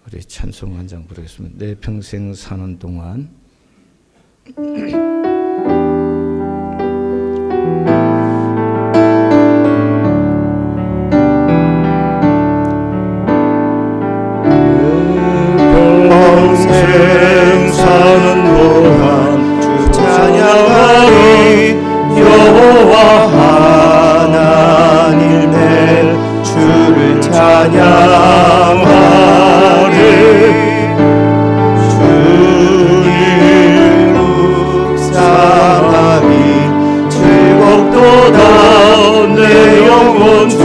우리 찬송 한 장 부르겠습니다. 내 평생 사는 동안. 평생 사는 동안 주 찬양하리. 여호와 하나님 내 주를 찬양하리. 주님을 묵상하니 즐겁도다. 내 영혼 주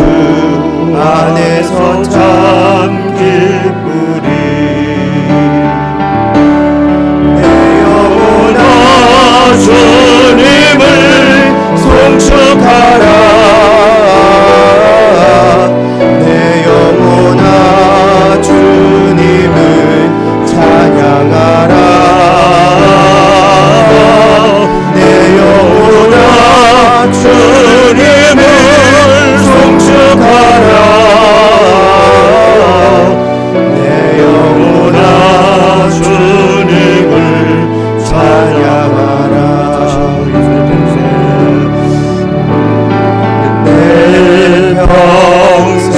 안에서 참 기쁘리. 주님을 송축하라. 내 영혼아 주님을 찬양하라. 내 영혼아 주님을 송축하라. 내 영혼아 주님을 찬양하라. 평생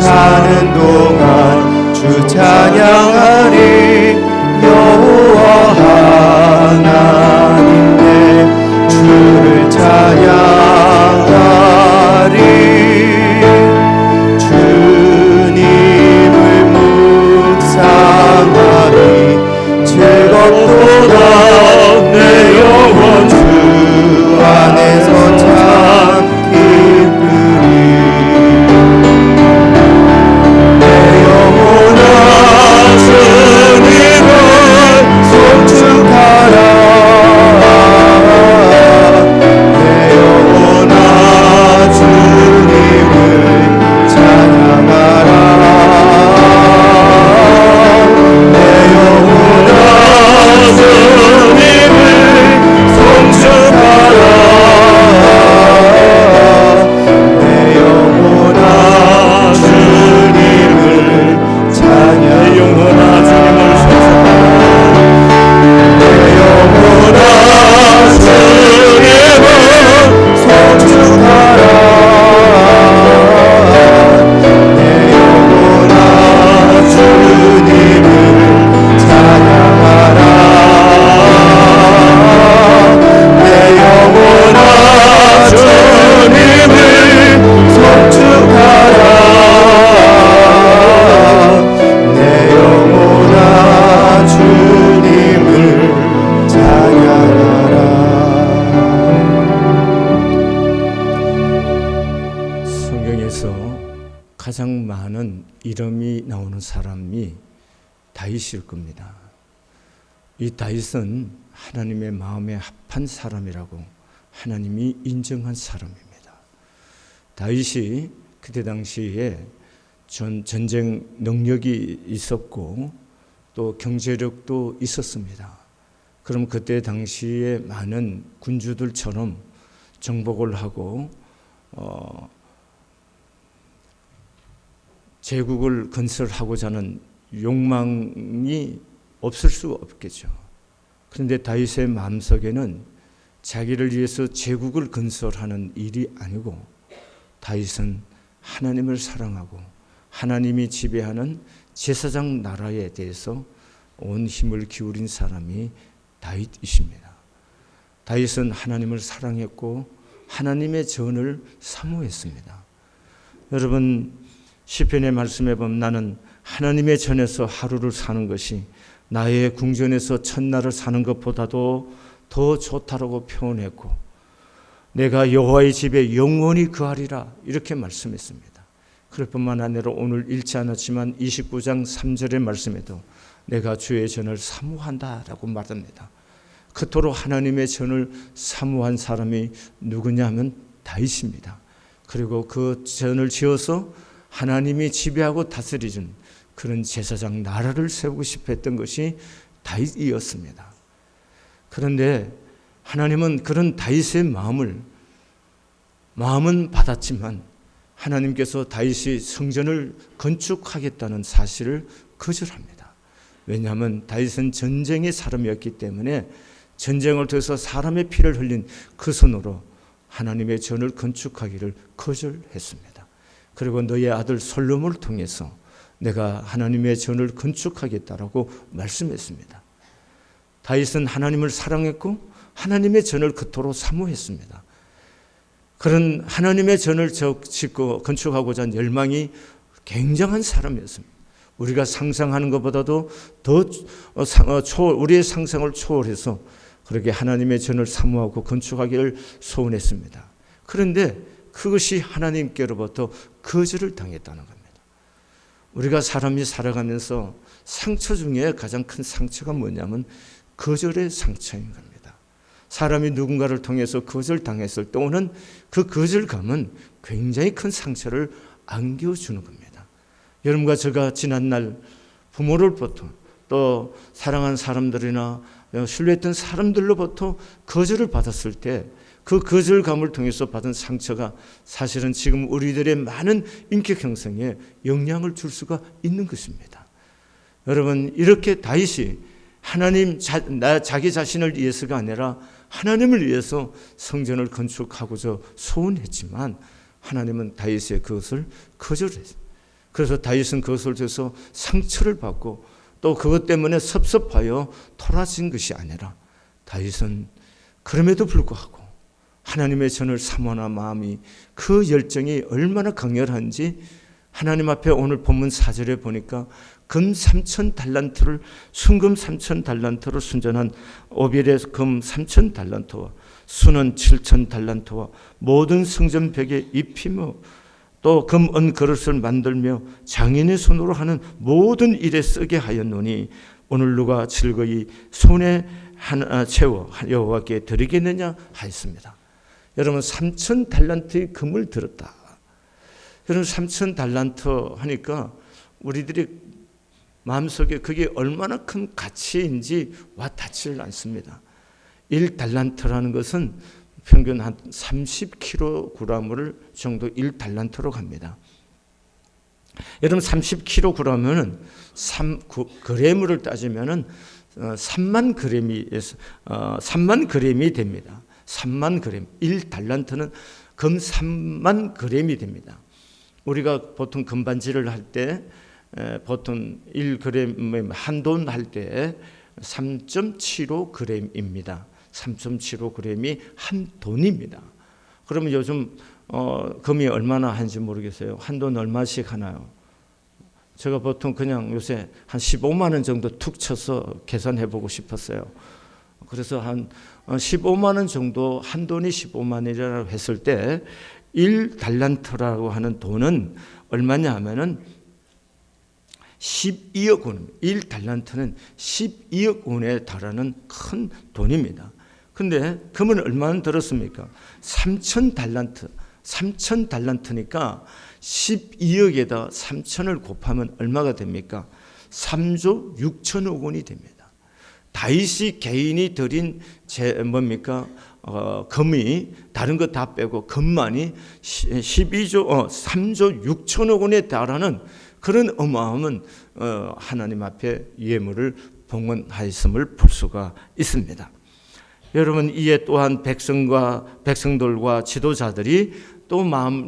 사는 동안 주 찬양하리. 여호와 하나님 내 주를 찬양하리. 주님을 묵상하리. 즐겁도다. 내 영혼 주 안에서 참 가장 많은 이름이 나오는 사람이 다윗일 겁니다. 이 다윗은 하나님의 마음에 합한 사람이라고 하나님이 인정한 사람입니다. 다윗이 그때 당시에 전쟁 능력이 있었고 또 경제력도 있었습니다. 그럼 그때 당시에 많은 군주들처럼 정복을 하고 제국을 건설하고자 하는 욕망이 없을 수 없겠죠. 그런데 다윗의 마음속에는 자기를 위해서 제국을 건설하는 일이 아니고 다윗은 하나님을 사랑하고 하나님이 지배하는 제사장 나라에 대해서 온 힘을 기울인 사람이 다윗이십니다. 다윗은 하나님을 사랑했고 하나님의 전을 사모했습니다. 여러분, 시편의 말씀에 보면 나는 하나님의 전에서 하루를 사는 것이 나의 궁전에서 첫날을 사는 것보다도 더 좋다라고 표현했고 내가 여호와의 집에 영원히 거하리라 이렇게 말씀했습니다. 그럴 뿐만 아니라 오늘 읽지 않았지만 29장 3절의 말씀에도 내가 주의 전을 사모한다라고 말합니다. 그토록 하나님의 전을 사모한 사람이 누구냐 하면 다윗입니다. 그리고 그 전을 지어서 하나님이 지배하고 다스리는 그런 제사장 나라를 세우고 싶어 했던 것이 다윗이었습니다. 그런데 하나님은 그런 다윗의 마음은 받았지만 하나님께서 다윗이 성전을 건축하겠다는 사실을 거절합니다. 왜냐하면 다윗은 전쟁의 사람이었기 때문에 전쟁을 통해서 사람의 피를 흘린 그 손으로 하나님의 전을 건축하기를 거절했습니다. 그리고 너의 아들 솔로몬을 통해서 내가 하나님의 전을 건축하겠다라고 말씀했습니다. 다윗은 하나님을 사랑했고 하나님의 전을 그토록 사모했습니다. 그런 하나님의 전을 짓고 건축하고자 한 열망이 굉장한 사람이었습니다. 우리가 상상하는 것보다도 더 우리의 상상을 초월해서 그렇게 하나님의 전을 사모하고 건축하기를 소원했습니다. 그런데 그것이 하나님께로부터 거절을 당했다는 겁니다. 우리가 사람이 살아가면서 상처 중에 가장 큰 상처가 뭐냐면 거절의 상처인 겁니다. 사람이 누군가를 통해서 거절당했을 때 오는 그 거절감은 굉장히 큰 상처를 안겨주는 겁니다. 여러분과 제가 지난날 부모로부터 또 사랑하는 사람들이나 신뢰했던 사람들로부터 거절을 받았을 때 그 거절감을 통해서 받은 상처가 사실은 지금 우리들의 많은 인격 형성에 영향을 줄 수가 있는 것입니다. 여러분, 이렇게 다윗이 자기 자신을 위해서가 아니라 하나님을 위해서 성전을 건축하고자 소원했지만 하나님은 다윗의 그것을 거절했어요. 그래서 다윗은 그것을 통해서 상처를 받고 또 그것 때문에 섭섭하여 토라진 것이 아니라 다윗은 그럼에도 불구하고 하나님의 전을 사모하는 마음이 그 열정이 얼마나 강렬한지 하나님 앞에 오늘 본문 4절에 보니까 금 3,000달란트를 순금 3,000달란트로 순전한 오빌의 금 3,000달란트와 순은 7,000달란트와 모든 성전 벽에 입히며 또 금 은 그릇을 만들며 장인의 손으로 하는 모든 일에 쓰게 하였노니 오늘 누가 즐거이 손에 채워 여호와께 드리겠느냐 하였습니다. 여러분, 3,000달란트의 금을 들었다. 여러분, 3,000달란트 하니까 우리들이 마음속에 그게 얼마나 큰 가치인지 와닿지를 않습니다. 1달란트라는 것은 평균 한 30kg을 정도 1달란트로 갑니다. 여러분, 30kg면은 3g을 따지면은 3만 g이 됩니다. 3만 g, 1달란트는 금 3만 g이 됩니다. 우리가 보통 금반지를 할 때 보통 1g 한돈 할 때 3.75g입니다. 3.75g이 한 돈입니다. 그러면 요즘 금이 얼마나 하는지 모르겠어요. 한 돈 얼마씩 하나요? 제가 보통 그냥 요새 한 15만 원 정도 툭 쳐서 계산해 보고 싶었어요. 그래서 한 15만 원 정도, 한 돈이 15만 원이라고 했을 때 1달란트라고 하는 돈은 얼마냐 하면은 12억 원, 1달란트는 12억 원에 달하는 큰 돈입니다. 근데 금은 얼마나 들었습니까? 3,000달란트니까 12억에다 3,000을 곱하면 얼마가 됩니까? 3조 6천억 원이 됩니다. 다윗이 개인이 드린 금이 다른 거 다 빼고 금만이 3조 6천억 원에 달하는 그런 어마어마한 하나님 앞에 예물을 봉헌하였음을 볼 수가 있습니다. 여러분, 이에 또한 백성들과 지도자들이 또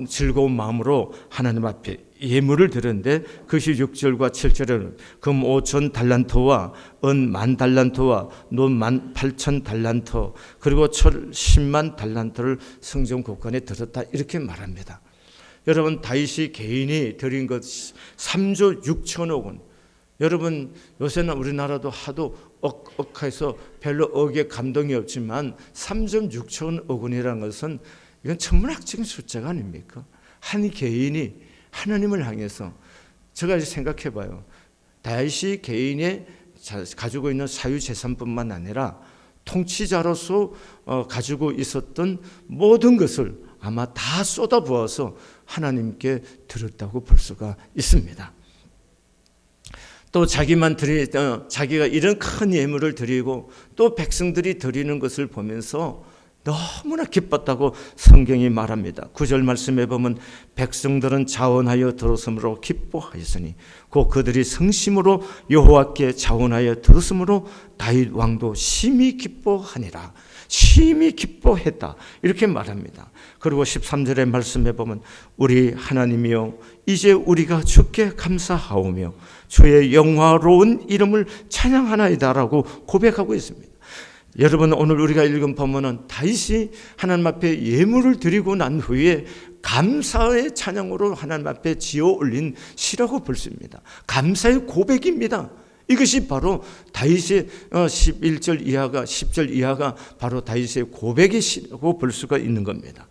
즐거운 마음으로 하나님 앞에 예물을 드렸는데 그것이 6절과 7절에는 금 5,000달란트와 은 10,000달란트와 논 18,000달란트 그리고 철 10만 달란트를 성전 곳간에 드렸다 이렇게 말합니다. 여러분, 다윗이 개인이 드린 것 3조 6천억 원. 여러분, 요새는 우리나라도 하도 억해서 별로 억에 감동이 없지만 3.6천억 원이라는 것은 이건 천문학적인 숫자가 아닙니까? 한 개인이 하나님을 향해서 제가 생각해 봐요. 다윗이 개인이 가지고 있는 사유재산뿐만 아니라 통치자로서 가지고 있었던 모든 것을 아마 다 쏟아부어서 하나님께 드렸다고 볼 수가 있습니다. 또 자기가 이런 큰 예물을 드리고 또 백성들이 드리는 것을 보면서 너무나 기뻤다고 성경이 말합니다. 9절 말씀에 보면 백성들은 자원하여 들었으므로 기뻐하였으니 곧 그들이 성심으로 여호와께 자원하여 들었으므로 다윗 왕도 심히 기뻐하니라. 심히 기뻐했다. 이렇게 말합니다. 그리고 13절의 말씀에 보면 우리 하나님이여 이제 우리가 주께 감사하오며 주의 영화로운 이름을 찬양하나이다라고 고백하고 있습니다. 여러분, 오늘 우리가 읽은 본문은 다윗이 하나님 앞에 예물을 드리고 난 후에 감사의 찬양으로 하나님 앞에 지어 올린 시라고 볼 수 있습니다. 감사의 고백입니다. 이것이 바로 다윗의 11절 이하가 10절 이하가 바로 다윗의 고백의 시라고 볼 수가 있는 겁니다.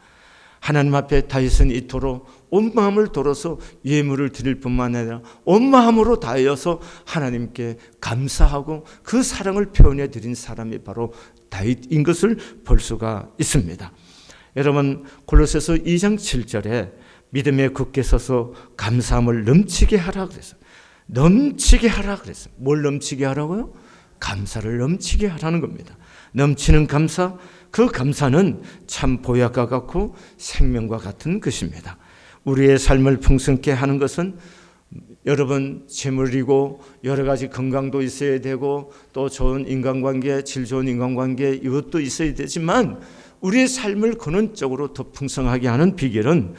하나님 앞에 다윗은 이토록 온 마음을 들어서 예물을 드릴 뿐만 아니라 온 마음으로 다하여서 하나님께 감사하고 그 사랑을 표현해 드린 사람이 바로 다윗인 것을 볼 수가 있습니다. 여러분, 골로새서 2장 7절에 믿음에 굳게 서서 감사함을 넘치게 하라 그랬어요. 넘치게 하라 그랬어요. 뭘 넘치게 하라고요? 감사를 넘치게 하라는 겁니다. 넘치는 감사, 그 감사는 참 보약과 같고 생명과 같은 것입니다. 우리의 삶을 풍성케 하는 것은 여러분 재물이고 여러 가지 건강도 있어야 되고 또 좋은 인간관계, 질 좋은 인간관계 이것도 있어야 되지만 우리의 삶을 근원적으로 더 풍성하게 하는 비결은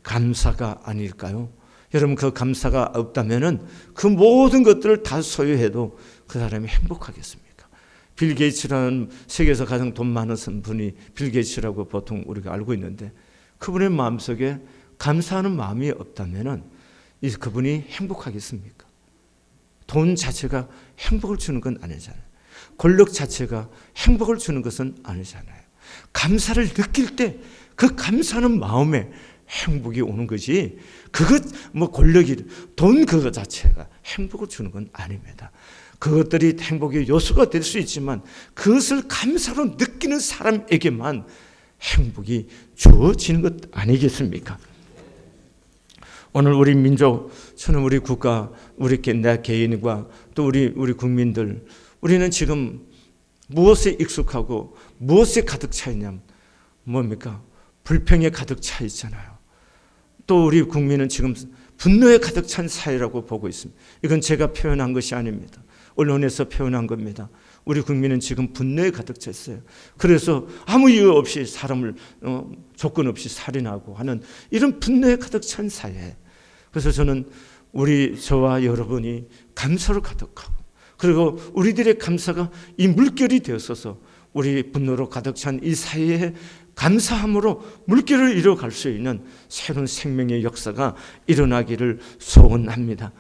감사가 아닐까요? 여러분, 그 감사가 없다면은 그 모든 것들을 다 소유해도 그 사람이 행복하겠습니까? 빌 게이츠라는 세계에서 가장 돈 많은 분이 빌 게이츠라고 보통 우리가 알고 있는데 그분의 마음속에 감사하는 마음이 없다면은 그분이 행복하겠습니까? 돈 자체가 행복을 주는 건 아니잖아요. 권력 자체가 행복을 주는 것은 아니잖아요. 감사를 느낄 때 그 감사하는 마음에 행복이 오는 거지 그것 권력이 돈 그거 자체가 행복을 주는 건 아닙니다. 그것들이 행복의 요소가 될 수 있지만 그것을 감사로 느끼는 사람에게만 행복이 주어지는 것 아니겠습니까? 오늘 우리 민족, 저는 우리 국가, 우리 내 개인과 또 우리 국민들, 우리는 지금 무엇에 익숙하고 무엇에 가득 차 있냐면 뭡니까? 불평에 가득 차 있잖아요. 또 우리 국민은 지금 분노에 가득 찬 사회라고 보고 있습니다. 이건 제가 표현한 것이 아닙니다. 언론에서 표현한 겁니다. 우리 국민은 지금 분노에 가득 차 있어요. 그래서 아무 이유 없이 사람을 조건 없이 살인하고 하는 이런 분노에 가득 찬 사회. 그래서 저는 저와 여러분이 감사로 가득하고 그리고 우리들의 감사가 이 물결이 되었어서 우리 분노로 가득 찬 이 사회에 감사함으로 물결을 이뤄갈 수 있는 새로운 생명의 역사가 일어나기를 소원합니다.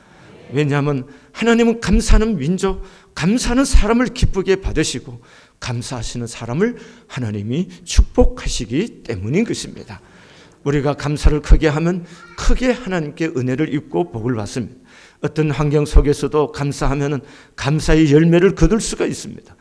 왜냐하면 하나님은 감사하는 민족, 감사하는 사람을 기쁘게 받으시고 감사하시는 사람을 하나님이 축복하시기 때문인 것입니다. 우리가 감사를 크게 하면 크게 하나님께 은혜를 입고 복을 받습니다. 어떤 환경 속에서도 감사하면 감사의 열매를 거둘 수가 있습니다.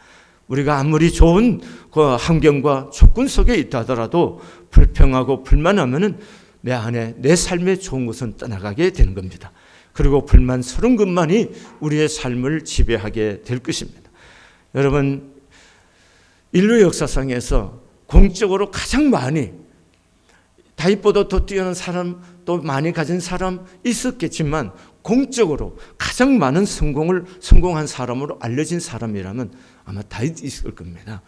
우리가 아무리 좋은 그 환경과 조건 속에 있다 하더라도 불평하고 불만하면 내 안에 내 삶에 좋은 것은 떠나가게 되는 겁니다. 그리고 불만스러운 것만이 우리의 삶을 지배하게 될 것입니다. 여러분, 인류 역사상에서 공적으로 가장 많이 다윗보다 더 뛰어난 사람, 또 많이 가진 사람 있었겠지만 공적으로 가장 많은 성공한 사람으로 알려진 사람이라면 아마 다윗이 있을 겁니다.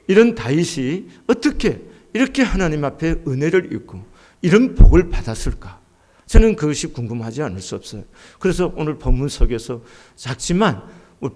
이런 다윗이 어떻게 이렇게 하나님 앞에 은혜를 입고 이런 복을 받았을까? 저는 그것이 궁금하지 않을 수 없어요. 그래서 오늘 본문 속에서 작지만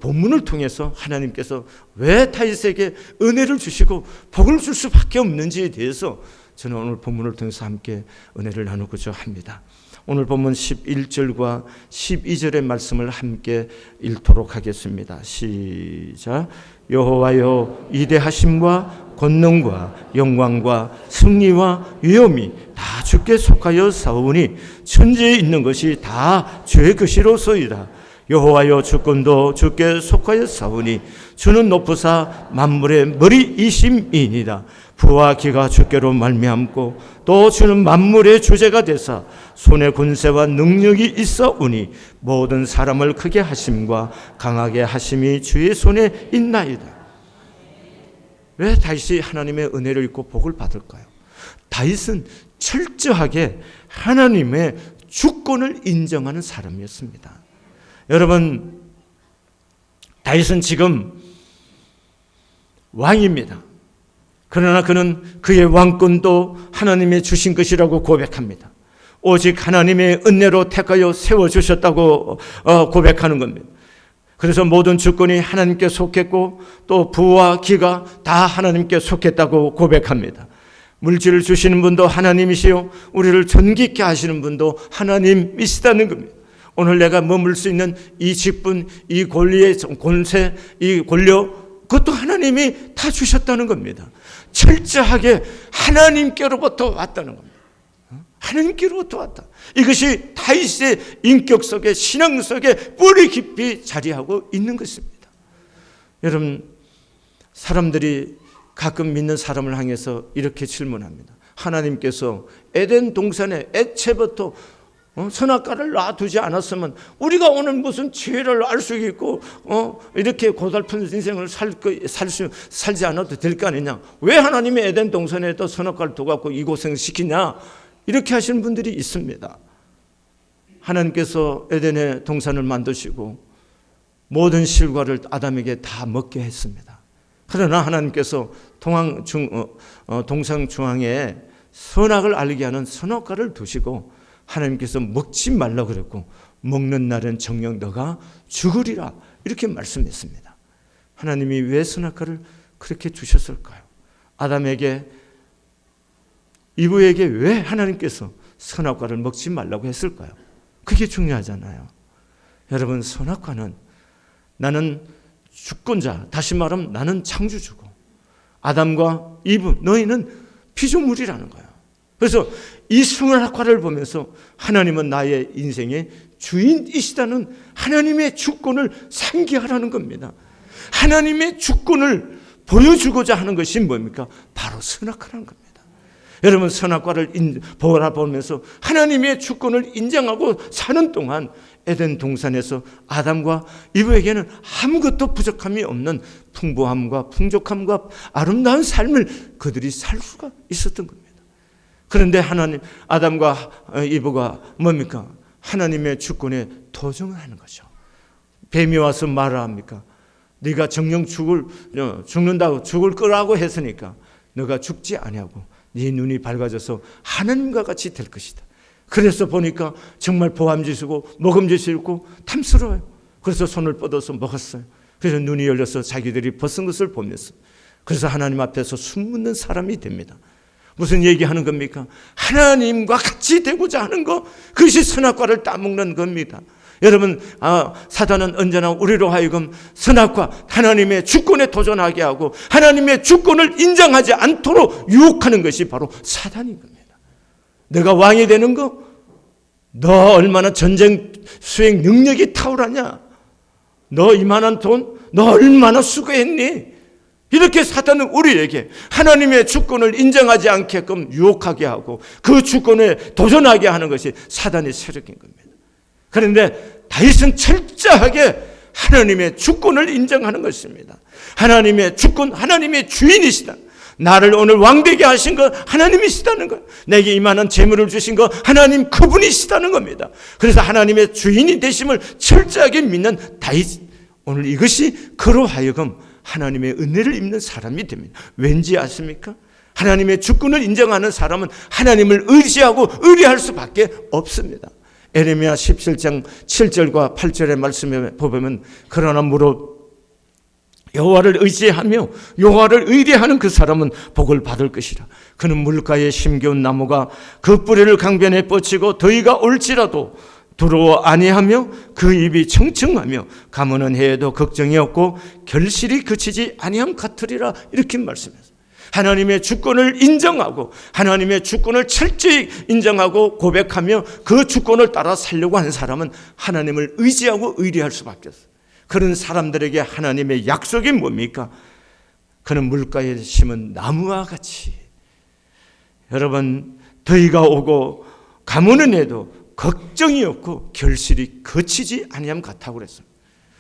본문을 통해서 하나님께서 왜 다윗에게 은혜를 주시고 복을 줄 수밖에 없는지에 대해서 저는 오늘 본문을 통해서 함께 은혜를 나누고자 합니다. 오늘 본문 11절과 12절의 말씀을 함께 읽도록 하겠습니다. 시작. 여호와여, 위대하심과 권능과 영광과 승리와 위엄이 다 주께 속하여 사오니 천지에 있는 것이 다 주의 것이로소이다. 여호와여, 주권도 주께 속하여 사오니 주는 높으사 만물의 머리이심이니이다. 부와 기가 주께로 말미암고 또 주는 만물의 주제가 되사 손에 권세와 능력이 있어오니 모든 사람을 크게 하심과 강하게 하심이 주의 손에 있나이다. 왜 다윗이 하나님의 은혜를 입고 복을 받을까요? 다윗은 철저하게 하나님의 주권을 인정하는 사람이었습니다. 여러분, 다윗은 지금 왕입니다. 그러나 그는 그의 왕권도 하나님의 주신 것이라고 고백합니다. 오직 하나님의 은혜로 택하여 세워주셨다고 고백하는 겁니다. 그래서 모든 주권이 하나님께 속했고 또 부와 기가 다 하나님께 속했다고 고백합니다. 물질을 주시는 분도 하나님이시요 우리를 존귀케 하시는 분도 하나님이시다는 겁니다. 오늘 내가 머물 수 있는 이 직분, 이 권리의 권세, 이 권력, 그것도 하나님이 다 주셨다는 겁니다. 철저하게 하나님께로부터 왔다는 겁니다. 하나님께로부터 왔다. 이것이 다윗의 인격 속에, 신앙 속에 뿌리 깊이 자리하고 있는 것입니다. 여러분, 사람들이 가끔 믿는 사람을 향해서 이렇게 질문합니다. 하나님께서 에덴 동산에 애초부터 선악과를 놔두지 않았으면 우리가 오늘 무슨 지혜를 알 수 있고 이렇게 고달픈 인생을 살지 않아도 될 거 아니냐? 왜 하나님이 에덴 동산에도 선악과를 두고 이 고생을 시키냐? 이렇게 하시는 분들이 있습니다. 하나님께서 에덴의 동산을 만드시고 모든 실과를 아담에게 다 먹게 했습니다. 그러나 하나님께서 동상 중앙에 선악을 알게 하는 선악과를 두시고 하나님께서 먹지 말라고 그랬고 먹는 날은 정녕 너가 죽으리라 이렇게 말씀했습니다. 하나님이 왜 선악과를 그렇게 주셨을까요? 아담에게, 이브에게 왜 하나님께서 선악과를 먹지 말라고 했을까요? 그게 중요하잖아요. 여러분, 선악과는 나는 주권자, 다시 말하면 나는 창조주고 아담과 이브 너희는 피조물이라는 거예요. 그래서 이 선악과를 보면서 하나님은 나의 인생의 주인이시다는 하나님의 주권을 상기하라는 겁니다. 하나님의 주권을 보여주고자 하는 것이 뭡니까? 바로 선악과라는 겁니다. 여러분, 선악과를 보면서 하나님의 주권을 인정하고 사는 동안 에덴 동산에서 아담과 이브에게는 아무것도 부족함이 없는 풍부함과 풍족함과 아름다운 삶을 그들이 살 수가 있었던 겁니다. 그런데 하나님, 아담과 이브가 뭡니까? 하나님의 주권에 도전을 하는 거죠. 뱀이 와서 말을 합니까? 네가 정녕 죽는다고 죽을 거라고 했으니까 너가 죽지 아니하고 네 눈이 밝아져서 하나님과 같이 될 것이다. 그래서 보니까 정말 보암지시고 먹음직스럽고 탐스러워요. 그래서 손을 뻗어서 먹었어요. 그래서 눈이 열려서 자기들이 벗은 것을 보면서, 그래서 하나님 앞에서 숨묻는 사람이 됩니다. 무슨 얘기하는 겁니까? 하나님과 같이 되고자 하는 것, 그것이 선악과를 따먹는 겁니다. 여러분, 사단은 언제나 우리로 하여금 선악과 하나님의 주권에 도전하게 하고 하나님의 주권을 인정하지 않도록 유혹하는 것이 바로 사단인 겁니다. 내가 왕이 되는 거, 너 얼마나 전쟁 수행 능력이 탁월하냐? 너 이만한 돈, 너 얼마나 수고했니? 이렇게 사단은 우리에게 하나님의 주권을 인정하지 않게끔 유혹하게 하고 그 주권에 도전하게 하는 것이 사단의 세력인 겁니다. 그런데 다윗은 철저하게 하나님의 주권을 인정하는 것입니다. 하나님의 주권, 하나님의 주인이시다. 나를 오늘 왕되게 하신 것 하나님이시다는 것, 내게 이만한 재물을 주신 것 하나님 그분이시다는 겁니다. 그래서 하나님의 주인이 되심을 철저하게 믿는 다윗, 오늘 이것이 그로 하여금 하나님의 은혜를 입는 사람이 됩니다. 왠지 아십니까? 하나님의 주권을 인정하는 사람은 하나님을 의지하고 의뢰할 수밖에 없습니다. 에레미야 17장 7절과 8절의 말씀에 보면, 그러나 무릇 여호와를 의지하며 여호와를 의뢰하는 그 사람은 복을 받을 것이라. 그는 물가에 심겨운 나무가 그 뿌리를 강변에 뻗치고 더위가 올지라도 두려워 아니하며 그 입이 청청하며 가무는 해에도 걱정이 없고 결실이 그치지 아니함 같으리라. 이렇게 말씀했어요. 하나님의 주권을 인정하고 하나님의 주권을 철저히 인정하고 고백하며 그 주권을 따라 살려고 하는 사람은 하나님을 의지하고 의뢰할 수밖에 없어요. 그런 사람들에게 하나님의 약속이 뭡니까? 그는 물가에 심은 나무와 같이, 여러분, 더위가 오고 가무는 해도 걱정이 없고 결실이 거치지 아니함 같다고 그랬어요.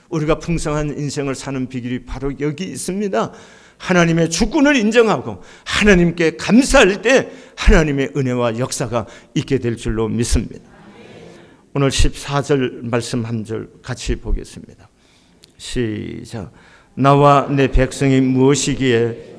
우리가 풍성한 인생을 사는 비결이 바로 여기 있습니다. 하나님의 주권을 인정하고 하나님께 감사할 때 하나님의 은혜와 역사가 있게 될 줄로 믿습니다. 오늘 14절 말씀 한 절 같이 보겠습니다. 시작. 나와 내 백성이 무엇이기에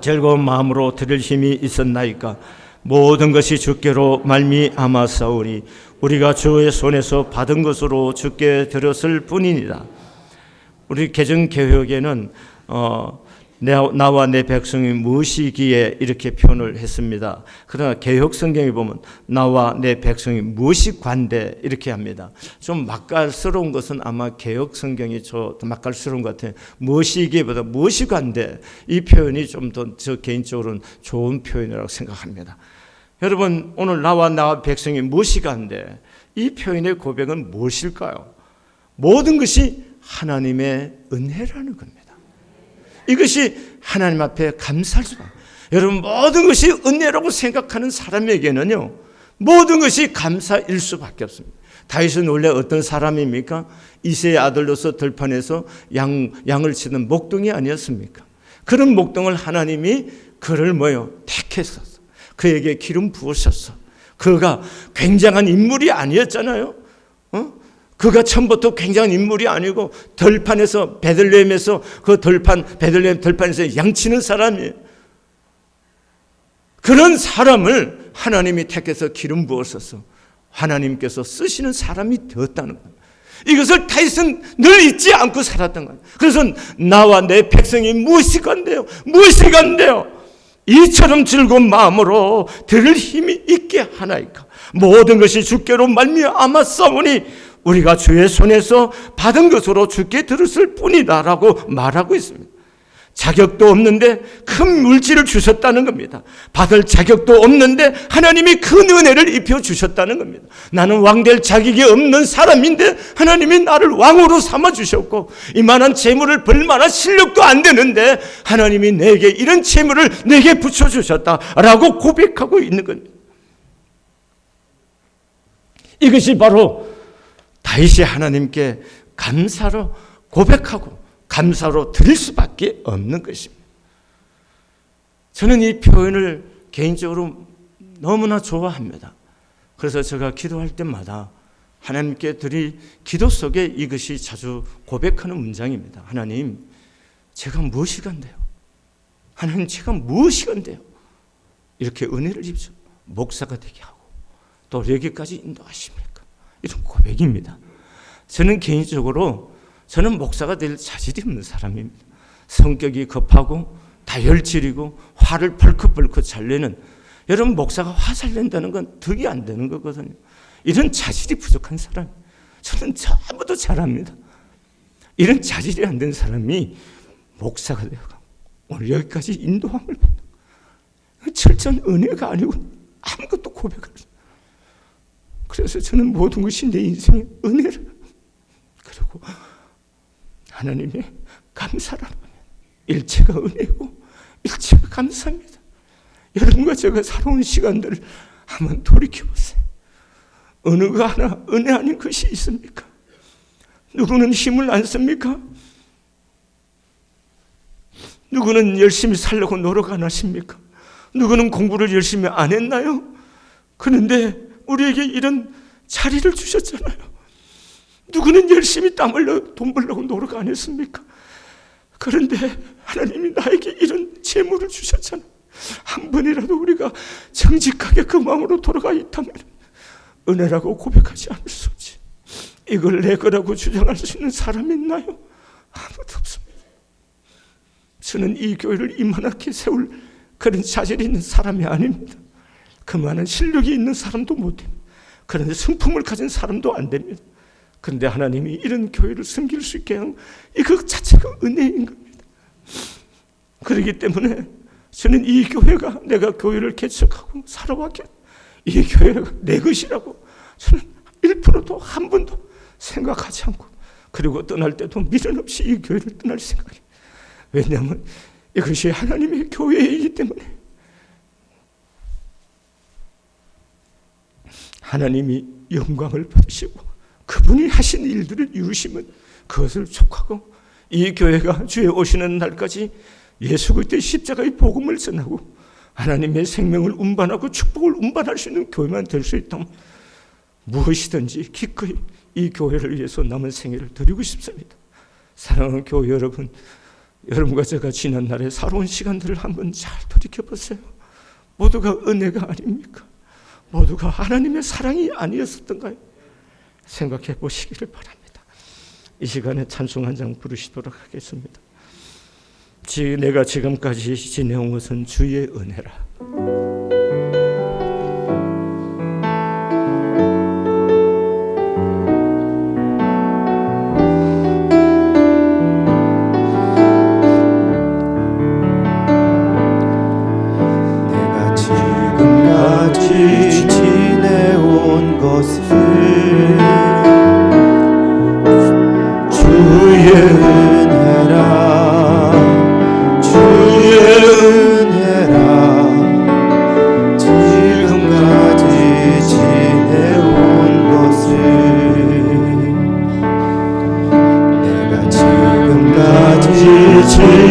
즐거운 마음으로 들을 힘이 있었나이까. 모든 것이 주께로 말미암았사오니 우리가 주의 손에서 받은 것으로 주께 드렸을 뿐이니라. 우리 개정개혁에는 나와 내 백성이 무엇이기에 이렇게 표현을 했습니다. 그러나 개혁 성경에 보면 나와 내 백성이 무엇이 관대 이렇게 합니다. 좀 맛깔스러운 것은 아마 개혁 성경이 더 맛깔스러운 것 같아요. 무엇이기보다 무엇이 관대, 이 표현이 좀 더 저 개인적으로는 좋은 표현이라고 생각합니다. 여러분, 오늘 나와 백성이 무엇이 관대, 이 표현의 고백은 무엇일까요? 모든 것이 하나님의 은혜라는 겁니다. 이것이 하나님 앞에 감사할 수밖에. 여러분, 모든 것이 은혜라고 생각하는 사람에게는요, 모든 것이 감사일 수밖에 없습니다. 다윗은 원래 어떤 사람입니까? 이새의 아들로서 들판에서 양을 치는 목동이 아니었습니까? 그런 목동을 하나님이 그를 택했었어. 그에게 기름 부으셨어. 그가 굉장한 인물이 아니었잖아요. 그가 처음부터 굉장한 인물이 아니고 들판에서 베들레헴에서 베들레헴 들판에서 양치는 사람이에요. 그런 사람을 하나님이 택해서 기름 부었었어. 하나님께서 쓰시는 사람이 되었다는 거예요. 이것을 다윗은 늘 잊지 않고 살았던 거예요. 그래서 나와 내 백성이 무엇이 간대요? 무엇이 간대요? 이처럼 즐거운 마음으로 들을 힘이 있게 하나이까. 모든 것이 주께로 말미암았사오니 우리가 주의 손에서 받은 것으로 주께 들었을 뿐이다 라고 말하고 있습니다. 자격도 없는데 큰 물질을 주셨다는 겁니다. 받을 자격도 없는데 하나님이 큰 은혜를 입혀주셨다는 겁니다. 나는 왕될 자격이 없는 사람인데 하나님이 나를 왕으로 삼아주셨고, 이만한 재물을 벌 만한 실력도 안 되는데 하나님이 내게 이런 재물을 내게 붙여주셨다라고 고백하고 있는 겁니다. 이것이 바로 다윗이 하나님께 감사로 고백하고 감사로 드릴 수밖에 없는 것입니다. 저는 이 표현을 개인적으로 너무나 좋아합니다. 그래서 제가 기도할 때마다 하나님께 드릴 기도 속에 이것이 자주 고백하는 문장입니다. 하나님, 제가 무엇이 간대요? 하나님, 제가 무엇이 간대요? 이렇게 은혜를 입죠. 목사가 되게 하고 또 여기까지 인도하십니까? 이런 고백입니다. 저는 개인적으로 저는 목사가 될 자질이 없는 사람입니다. 성격이 급하고 다혈질이고 화를 벌컥벌컥 잘 내는, 여러분, 목사가 화 잘 낸다는 건 득이 안 되는 거거든요. 이런 자질이 부족한 사람, 저는 전부도 잘합니다. 이런 자질이 안 된 사람이 목사가 되어가고 오늘 여기까지 인도함을 받는 철저한 은혜가 아니고 아무것도 고백을. 그래서 저는 모든 것이 내 인생의 은혜를, 그리고 하나님의 감사라는 일체가 은혜고 일체가 감사입니다. 여러분과 제가 살아온 시간들을 한번 돌이켜보세요. 어느 거 하나 은혜 아닌 것이 있습니까? 누구는 힘을 안 씁니까? 누구는 열심히 살려고 노력 안 하십니까? 누구는 공부를 열심히 안 했나요? 그런데 우리에게 이런 자리를 주셨잖아요. 누구는 열심히 땀 흘려 돈 벌려고 노력 안 했습니까? 그런데 하나님이 나에게 이런 재물을 주셨잖아요. 한 번이라도 우리가 정직하게 그 마음으로 돌아가 있다면 은혜라고 고백하지 않을 수 없지. 이걸 내 거라고 주장할 수 있는 사람이 있나요? 아무도 없습니다. 저는 이 교회를 이만하게 세울 그런 자질이 있는 사람이 아닙니다. 그만한 실력이 있는 사람도 못 됩니다. 그런데 성품을 가진 사람도 안 됩니다. 그런데 하나님이 이런 교회를 섬길 수 있게 한 이것 자체가 은혜인 겁니다. 그렇기 때문에 저는 이 교회가, 내가 교회를 개척하고 살아왔기, 이 교회가 내 것이라고 저는 1%도 한 번도 생각하지 않고, 그리고 떠날 때도 미련 없이 이 교회를 떠날 생각이에요. 왜냐하면 이것이 하나님의 교회이기 때문에. 하나님이 영광을 받으시고 그분이 하신 일들을 이루시면 그것을 촉하고 이 교회가 주의 오시는 날까지 예수 그리스도의 십자가의 복음을 전하고 하나님의 생명을 운반하고 축복을 운반할 수 있는 교회만 될 수 있다면 무엇이든지 기꺼이 이 교회를 위해서 남은 생애를 드리고 싶습니다. 사랑하는 교회 여러분, 여러분과 제가 지난 날의 살아온 시간들을 한번 잘 돌이켜보세요. 모두가 은혜가 아닙니까? 모두가 하나님의 사랑이 아니었었던가요? 생각해 보시기를 바랍니다. 이 시간에 찬송 한 장 부르시도록 하겠습니다. 내가 지금까지 지내온 것은 주의 은혜라. 내가 지금까지 지내온 것은 주의 은혜라.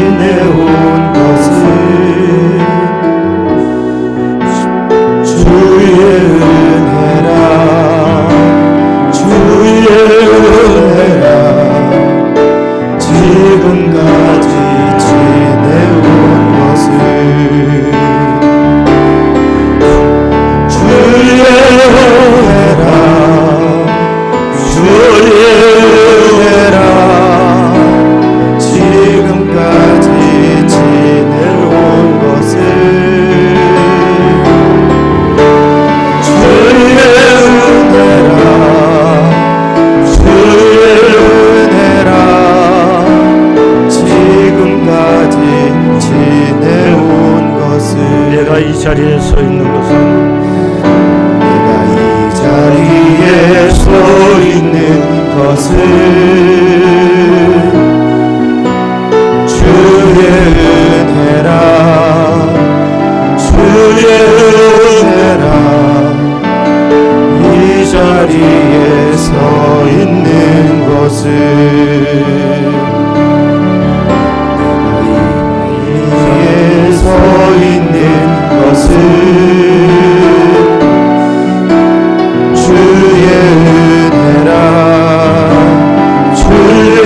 지내온 것은 주의 은혜라. 주의 은혜라. 지금까지 지내온 것은 주의 은혜라. 주의 은혜라. 지금까지 지내온 것은 주의 은혜라. 주의 은혜라. 지금까지 지내온 것은 내가 이 자리에 서 있는 것은 내가 이 자리에 서 있는 것은 주의 은혜라. 주의 은혜라. 이 자리에 서 있는 것은 내가 이 자리에 서 있는 것은 주의 은혜라. 주의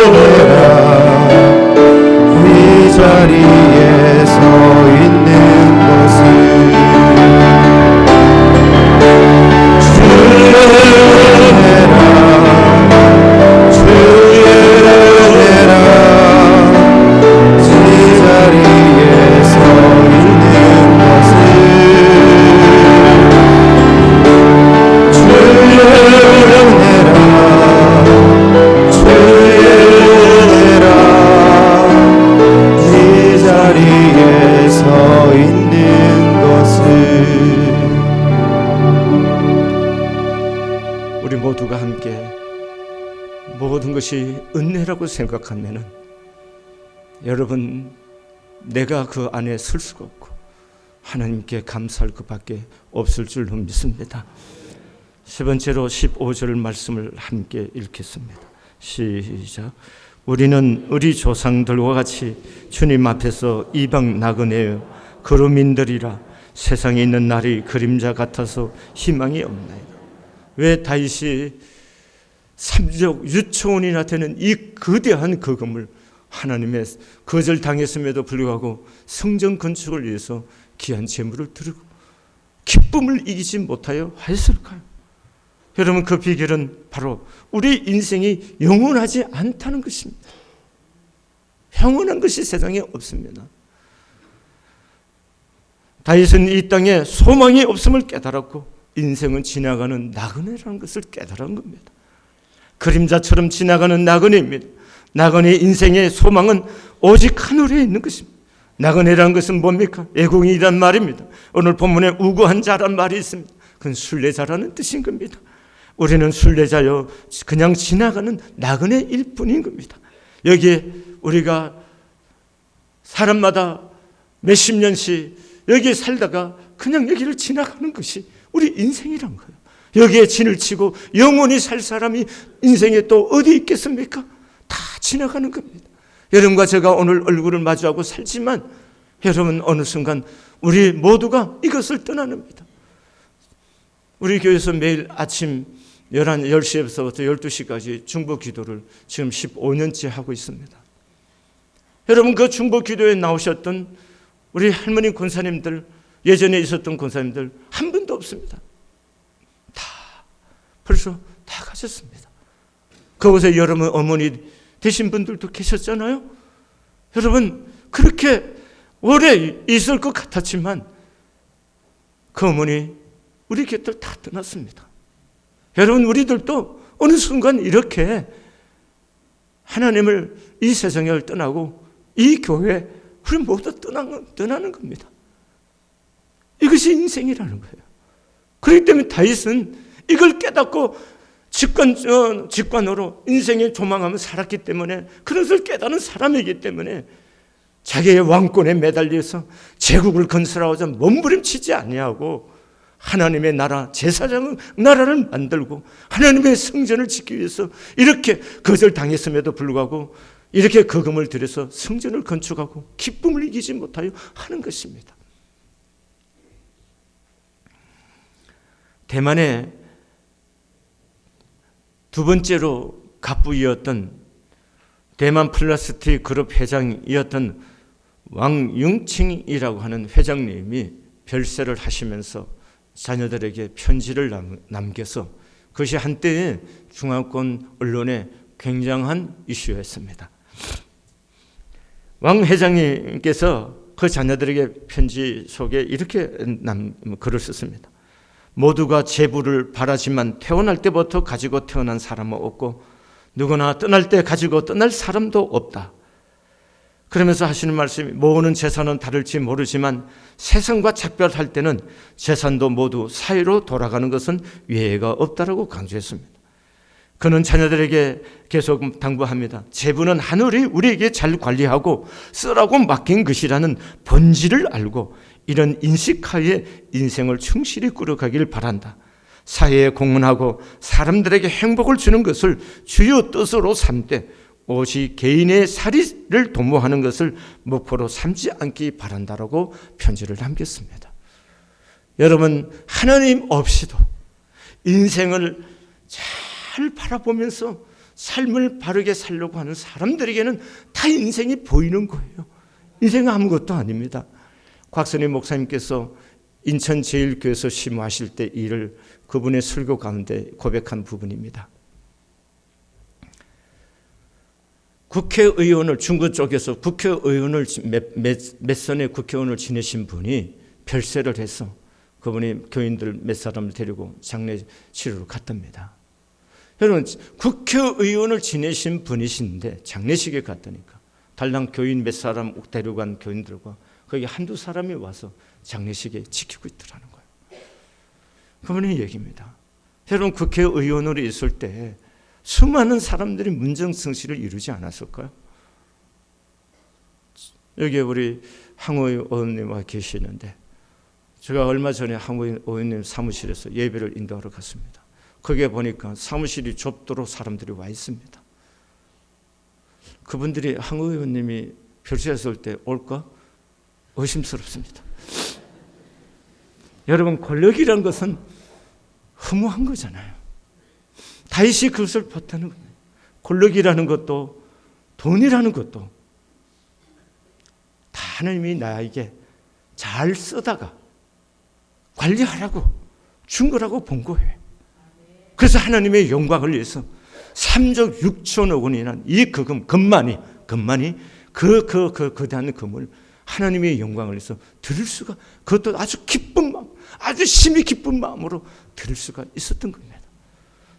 은혜라. 이 자리에 서 있는 것은 주의 은혜라. 주의 은혜라. 이 자리에 서 있는 것은 주의 은혜라. 주의 은혜라. 이 자리에 서 있는 것은 우리 모두가 함께 모든 것이 은혜라고 생각하면은 여러분, 내가 그 안에 설 수가 없고 하나님께 감사할 것밖에 없을 줄로 믿습니다. 세 번째로 15절 말씀을 함께 읽겠습니다. 시작. 우리는 우리 조상들과 같이 주님 앞에서 이방 나그네여 거류민들이라. 세상에 있는 날이 그림자 같아서 희망이 없나이다. 왜 다윗이 3조 6천원이나 되는 이 거대한 거금을 하나님의 거절당했음에도 불구하고 성전 건축을 위해서 귀한 재물을 드리고 기쁨을 이기지 못하여 하였을까요? 여러분, 그 비결은 바로 우리 인생이 영원하지 않다는 것입니다. 영원한 것이 세상에 없습니다. 다윗은 이 땅에 소망이 없음을 깨달았고 인생은 지나가는 나그네라는 것을 깨달은 겁니다. 그림자처럼 지나가는 나그네입니다. 나그네 인생의 소망은 오직 하늘에 있는 것입니다. 나그네라는 것은 뭡니까? 애국인이란 말입니다. 오늘 본문에 우고한 자란 말이 있습니다. 그건 순례자라는 뜻인 겁니다. 우리는 순례자요, 그냥 지나가는 나그네일 뿐인 겁니다. 여기에 우리가 사람마다 몇십 년씩 여기에 살다가 그냥 여기를 지나가는 것이 우리 인생이란 거예요. 여기에 진을 치고 영원히 살 사람이 인생에 또 어디 있겠습니까? 다 지나가는 겁니다. 여러분과 제가 오늘 얼굴을 마주하고 살지만 여러분 어느 순간 우리 모두가 이것을 떠나는겁니다. 우리 교회에서 매일 아침 10시에서부터 12시까지 중보 기도를 지금 15년째 하고 있습니다. 여러분 그 중보 기도에 나오셨던 우리 할머니 권사님들, 예전에 있었던 권사님들 한 분도 없습니다. 다 벌써 다 가셨습니다. 그곳에 여러분 어머니 되신 분들도 계셨잖아요. 여러분 그렇게 오래 있을 것 같았지만 그 어머니 우리 곁을 다 떠났습니다. 여러분 우리들도 어느 순간 이렇게 하나님을 이 세상을 떠나고 이 교회 우리 모두 떠나는 겁니다. 이것이 인생이라는 거예요. 그렇기 때문에 다윗은 이걸 깨닫고 직관으로 인생의 조망하며 살았기 때문에 그것을 깨닫는 사람이기 때문에 자기의 왕권에 매달려서 제국을 건설하고자 몸부림치지 아니하고 하나님의 나라, 제사장 나라를 만들고 하나님의 성전을 짓기 위해서 이렇게 거절당했음에도 불구하고 이렇게 거금을 들여서 성전을 건축하고 기쁨을 이기지 못하여 하는 것입니다. 대만의 두 번째로 갑부이었던 대만 플라스틱 그룹 회장이었던 왕융칭이라고 하는 회장님이 별세를 하시면서 자녀들에게 편지를 남겨서 그것이 한때의 중앙권 언론에 굉장한 이슈였습니다. 왕 회장님께서 그 자녀들에게 편지 속에 이렇게 글을 썼습니다. 모두가 재부를 바라지만 태어날 때부터 가지고 태어난 사람은 없고 누구나 떠날 때 가지고 떠날 사람도 없다. 그러면서 하시는 말씀이 모으는 재산은 다를지 모르지만 세상과 작별할 때는 재산도 모두 사이로 돌아가는 것은 예외가 없다라고 강조했습니다. 그는 자녀들에게 계속 당부합니다. 재부는 하늘이 우리에게 잘 관리하고 쓰라고 맡긴 것이라는 본질을 알고 이런 인식하에 인생을 충실히 꾸려가길 바란다. 사회에 공헌하고 사람들에게 행복을 주는 것을 주요 뜻으로 삼되 오직 개인의 살이를 도모하는 것을 목표로 삼지 않기 바란다라고 편지를 남겼습니다. 여러분 하나님 없이도 인생을 잘 바라보면서 삶을 바르게 살려고 하는 사람들에게는 다 인생이 보이는 거예요. 인생은 아무것도 아닙니다. 곽선희 목사님께서 인천제일교회에서 심호하실 때 이를 그분의 설교 가운데 고백한 부분입니다. 국회의원을 중구 쪽에서 국회의원을 몇 선의 국회의원을 지내신 분이 별세를 해서 그분이 교인들 몇 사람을 데리고 장례 치르러 갔답니다. 여러분 국회의원을 지내신 분이신데 장례식에 갔다니까 달랑 교인 몇 사람 데려간 교인들과 거기 한두 사람이 와서 장례식에 지키고 있더라는 거예요. 그분의 얘기입니다. 여러분 국회의원으로 있을 때 수많은 사람들이 문정성시를 이루지 않았을까요? 여기 우리 항우 의원님과 계시는데 제가 얼마 전에 항우 의원님 사무실에서 예배를 인도하러 갔습니다. 거기에 보니까 사무실이 좁도록 사람들이 와 있습니다. 그분들이 항우 의원님이 별세했을 때 올까? 의심스럽습니다. 여러분 권력이란 것은 허무한 거잖아요. 다윗이 그것을 봤다는 겁니다. 권력이라는 것도 돈이라는 것도 다 하나님이 나에게 잘 쓰다가 관리하라고 준 거라고 본 거예요. 그래서 하나님의 영광을 위해서 3조 6천억 원이라는 이 금만이 그 거대한 금을 하나님의 영광을 위해서 드릴 수가 그것도 아주 기쁜 마음, 아주 심히 기쁜 마음으로 드릴 수가 있었던 겁니다.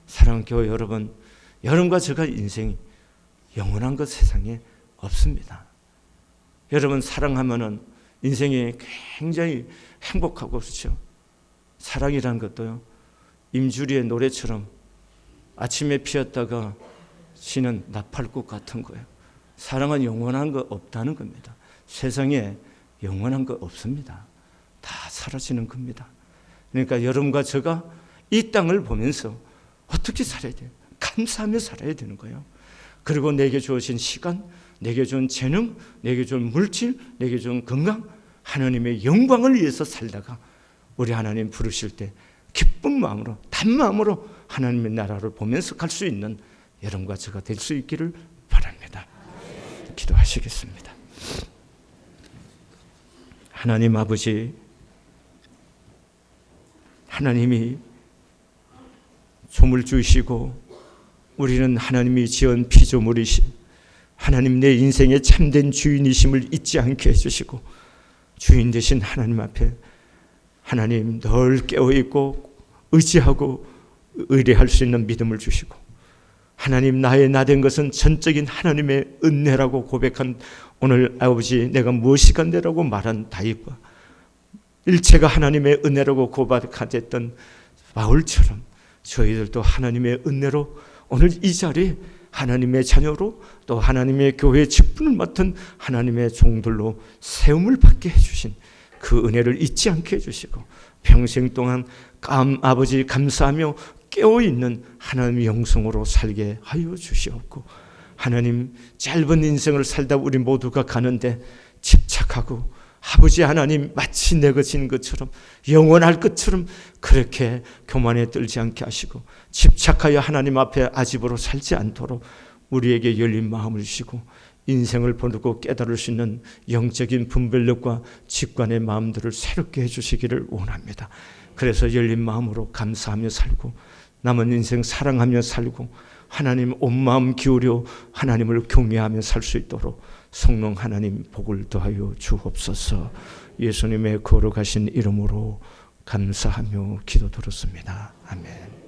사랑하는 교회 여러분, 여러분과 제가 인생이 영원한 것 세상에 없습니다. 여러분 사랑하면은 인생이 굉장히 행복하고 그렇죠. 사랑이라는 것도요. 임주리의 노래처럼 아침에 피었다가 지는 나팔꽃 같은 거예요. 사랑은 영원한 거 없다는 겁니다. 세상에 영원한 거 없습니다. 다 사라지는 겁니다. 그러니까 여러분과 제가 이 땅을 보면서 어떻게 살아야 돼요? 감사하며 살아야 되는 거예요. 그리고 내게 주어진 시간, 내게 준 재능, 내게 준 물질, 내게 준 건강, 하나님의 영광을 위해서 살다가 우리 하나님 부르실 때 기쁜 마음으로, 단 마음으로 하나님의 나라를 보면서 갈 수 있는 여러분과 제가 될 수 있기를 바랍니다. 기도하시겠습니다. 하나님 아버지, 하나님이 조물 주시고 우리는 하나님이 지은 피조물이신 하나님 내 인생의 참된 주인이심을 잊지 않게 해주시고 주인 되신 하나님 앞에 하나님 늘 깨어있고 의지하고 의뢰할 수 있는 믿음을 주시고 하나님 나의 나된 것은 전적인 하나님의 은혜라고 고백한 오늘 아버지 내가 무엇이간데라고 말한 다윗과 일체가 하나님의 은혜라고 고백하였던 바울처럼 저희들도 하나님의 은혜로 오늘 이 자리에 하나님의 자녀로 또 하나님의 교회의 직분을 맡은 하나님의 종들로 세움을 받게 해주신 그 은혜를 잊지 않게 해주시고 평생 동안 아버지 감사하며 깨어있는 하나님의 영성으로 살게 하여 주시옵고 하나님 짧은 인생을 살다 우리 모두가 가는데 집착하고 아버지 하나님 마치 내 것인 것처럼 영원할 것처럼 그렇게 교만에 떨지 않게 하시고 집착하여 하나님 앞에 아집으로 살지 않도록 우리에게 열린 마음을 주시고 인생을 보고 깨달을 수 있는 영적인 분별력과 직관의 마음들을 새롭게 해주시기를 원합니다. 그래서 열린 마음으로 감사하며 살고 남은 인생 사랑하며 살고 하나님 온 마음 기울여 하나님을 경외하며 살 수 있도록 성령 하나님 복을 더하여 주옵소서. 예수님의 거룩하신 이름으로 감사하며 기도 드렸습니다. 아멘.